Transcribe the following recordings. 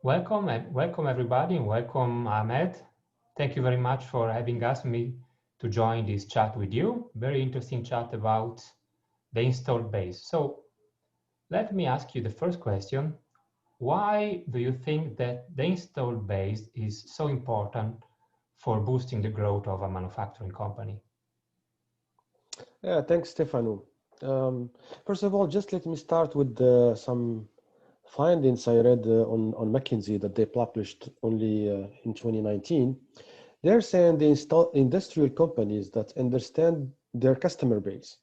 Welcome and welcome everybody and welcome Ahmed. Thank you very much for having asked me to join this chat with you. Very interesting chat about the installed base. So let me ask you the first question. Why do you think that the installed base is so important for boosting the growth of a manufacturing company? Yeah, thanks, Stefano. First of all, just let me start with some findings I read on McKinsey that they published only in 2019. They're saying the industrial companies that understand their customer base,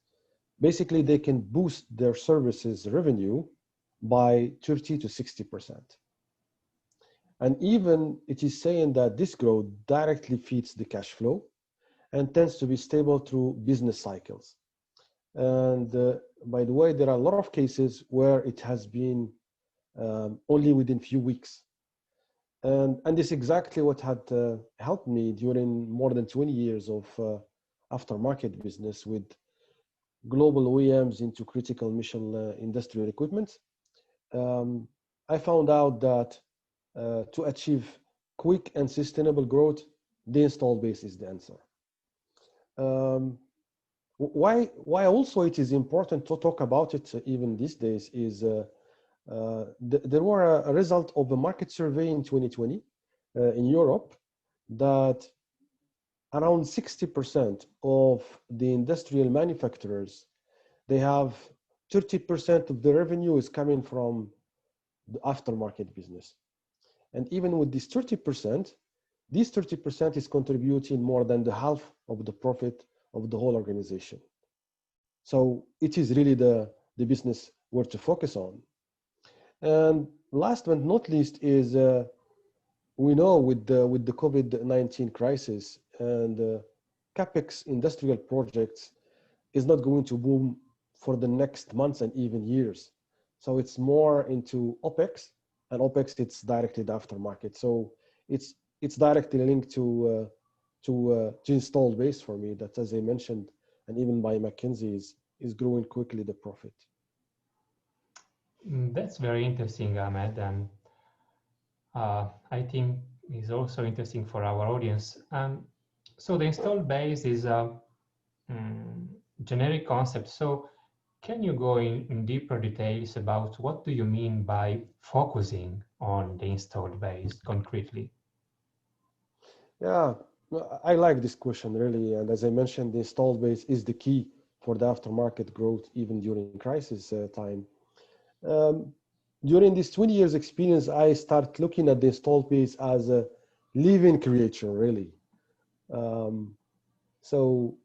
basically they can boost their services revenue by 30 to 60%. And even it is saying that this growth directly feeds the cash flow and tends to be stable through business cycles. And by the way, there are a lot of cases where it has been only within few weeks. And this is exactly what had helped me during more than 20 years of aftermarket business with global OEMs into critical mission industrial equipment. I found out that to achieve quick and sustainable growth, the install base is the answer. Why also it is important to talk about it even these days is there were a result of a market survey in 2020 in Europe that around 60% of the industrial manufacturers, they have 30% of the revenue is coming from the aftermarket business. And even with this 30%, this 30% is contributing more than the half of the profit of the whole organization. So it is really the business we're to focus on. And last but not least is we know with the COVID-19 crisis and CapEx industrial projects is not going to boom for the next months and even years. So it's more into OpEx, and OpEx it's directly the aftermarket. So it's directly linked to installed base for me that, as I mentioned, and even by McKinsey is growing quickly the profit. That's very interesting, Ahmed, and I think is also interesting for our audience. So the installed base is a generic concept. So can you go in deeper details about what do you mean by focusing on the installed base concretely? Yeah, I like this question really. And as I mentioned, the installed base is the key for the aftermarket growth, even during crisis time. Um, During this 20 years experience, I start looking at the installed base as a living creature, really. Um, so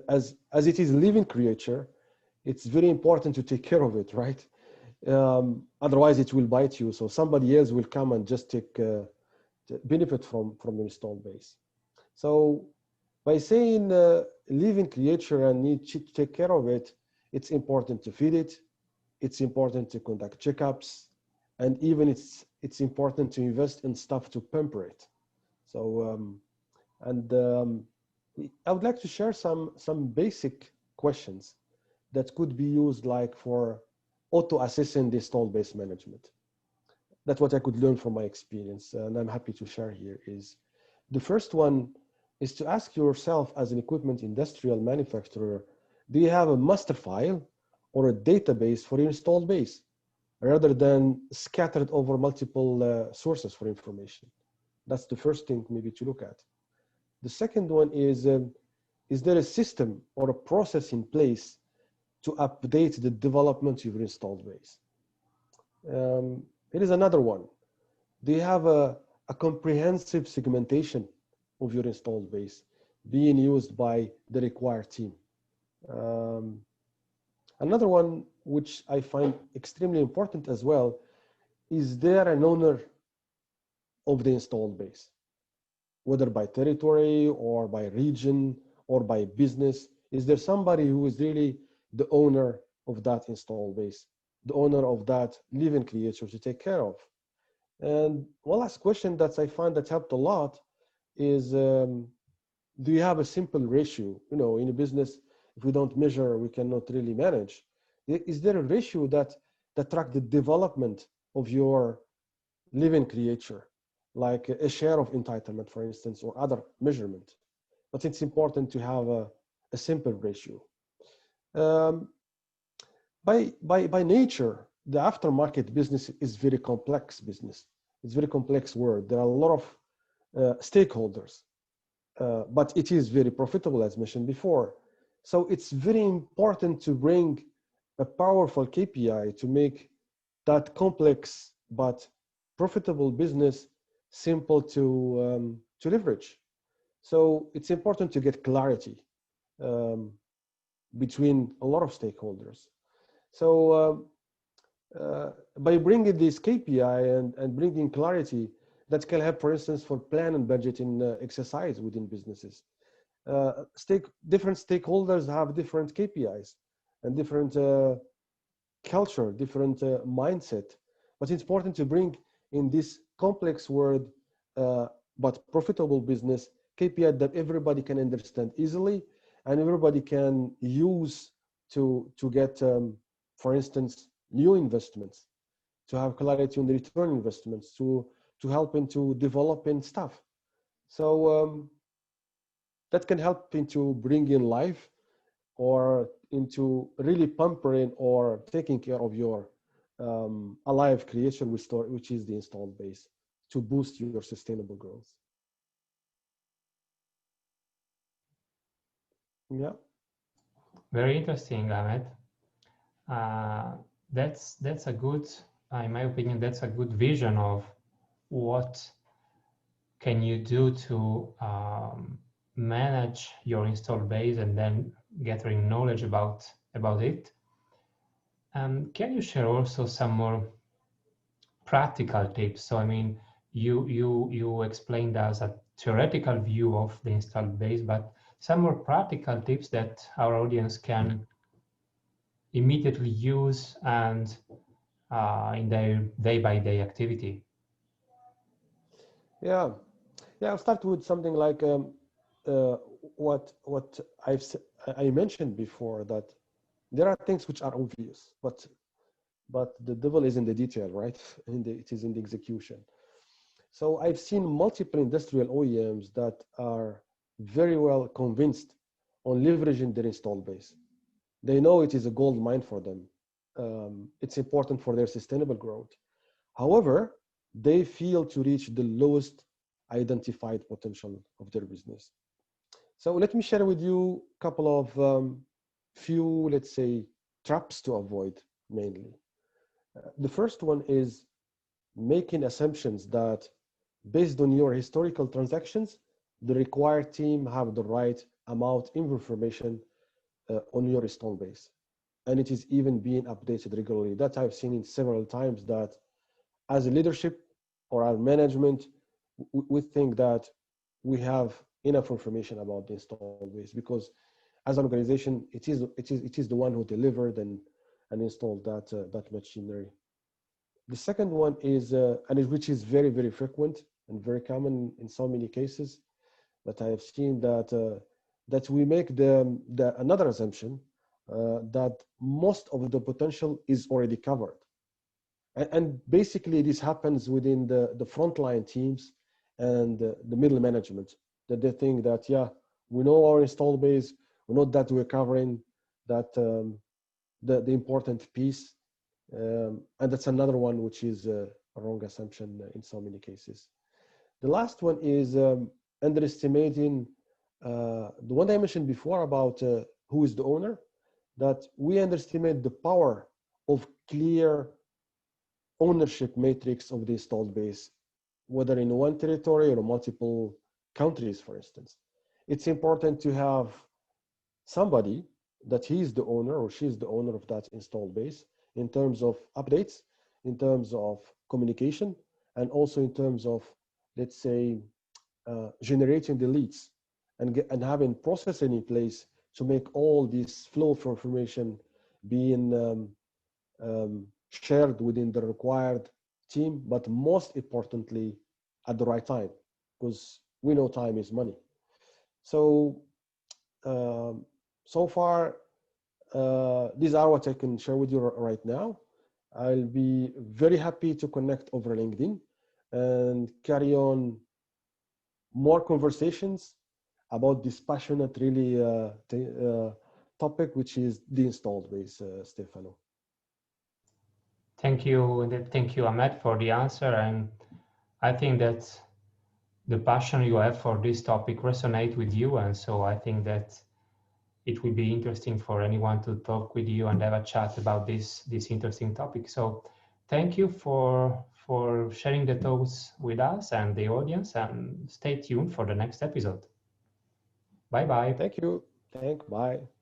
as it is a living creature, it's very important to take care of it, right? Otherwise, it will bite you. So somebody else will come and just take benefit from the installed base. So by saying living creature and need to take care of it, it's important to feed it. It's important to conduct checkups, and even it's important to invest in stuff to pamper it. So I would like to share some basic questions that could be used like for auto assessing the installed base management. That's what I could learn from my experience, and I'm happy to share here. Is the first one is to ask yourself as an equipment industrial manufacturer, do you have a master file or a database for your installed base rather than scattered over multiple sources for information? That's the first thing maybe to look at. The second one is there a system or a process in place to update the development of your installed base? Here is another one. Do you have a comprehensive segmentation of your installed base being used by the required team? Another one, which I find extremely important as well, is there an owner of the installed base, whether by territory or by region or by business? Is there somebody who is really the owner of that installed base, the owner of that living creature to take care of? And one last question that I find that helped a lot is, do you have a simple ratio? You know, in a business, if we don't measure, we cannot really manage. Is there a ratio that track the development of your living creature, like a share of entitlement, for instance, or other measurement. But it's important to have a simple ratio. Um, by nature, the aftermarket business is very complex business. It's very complex world. There are a lot of stakeholders, but it is very profitable, as mentioned before. So it's very important to bring a powerful KPI to make that complex but profitable business simple to leverage. So it's important to get clarity um, between a lot of stakeholders. So by bringing this KPI and bringing clarity, that can help, for instance, for plan and budgeting exercise within businesses. Different stakeholders have different KPIs and different culture, different mindset. But it's important to bring in this complex world, but profitable business KPI that everybody can understand easily and everybody can use to get, for instance, new investments, to have clarity on the return investments, to help into developing stuff. So that can help into bring in life or into really pampering or taking care of your alive creation, which is the installed base, to boost your sustainable growth. Yeah. Very interesting, Ahmed. That's a good, in my opinion, that's a good vision of what can you do to manage your install base and then gathering knowledge about it. Can you share also some more practical tips? So I mean, you explained us a theoretical view of the installed base, but some more practical tips that our audience can immediately use and in their day-by-day activity. Yeah. Yeah, I'll start with something like uh, what I mentioned before, that there are things which are obvious, but the devil is in the detail, right? It is in the execution. So I've seen multiple industrial OEMs that are very well convinced on leveraging their installed base. They know it is a gold mine for them. It's important for their sustainable growth. However, they fail to reach the lowest identified potential of their business. So let me share with you a couple of few, let's say, traps to avoid mainly. The first one is making assumptions that based on your historical transactions, the required team have the right amount of information on your install base. And it is even being updated regularly. That I've seen it several times, that as a leadership or as management, we think that we have enough information about the install base, because as an organization, it is the one who delivered and installed that machinery. The second one is, which is very, very frequent and very common in so many cases that I have seen, that we make the another assumption that most of the potential is already covered. And basically, this happens within the frontline teams and the middle management, that they think that, yeah, we know our install base, we know that we're covering that the important piece. And that's another one which is a wrong assumption in so many cases. The last one is underestimating the one I mentioned before about who is the owner, that we underestimate the power of clear ownership matrix of the installed base, whether in one territory or multiple countries, for instance. It's important to have somebody that he is the owner or she is the owner of that installed base in terms of updates, in terms of communication, and also in terms of, let's say, generating the leads and having processing in place to make all this flow of information being shared within the required team, but most importantly, at the right time, because we know time is money. So, so far, these are what I can share with you right now. I'll be very happy to connect over LinkedIn and carry on more conversations about this passionate, really topic, which is the installed base, Stefano. Thank you, thank you, Ahmed, for the answer. And I think that the passion you have for this topic resonate with you, and so I think that it will be interesting for anyone to talk with you and have a chat about this interesting topic. So thank you for sharing the thoughts with us and the audience, and stay tuned for the next episode. Bye bye. Thank you. Bye.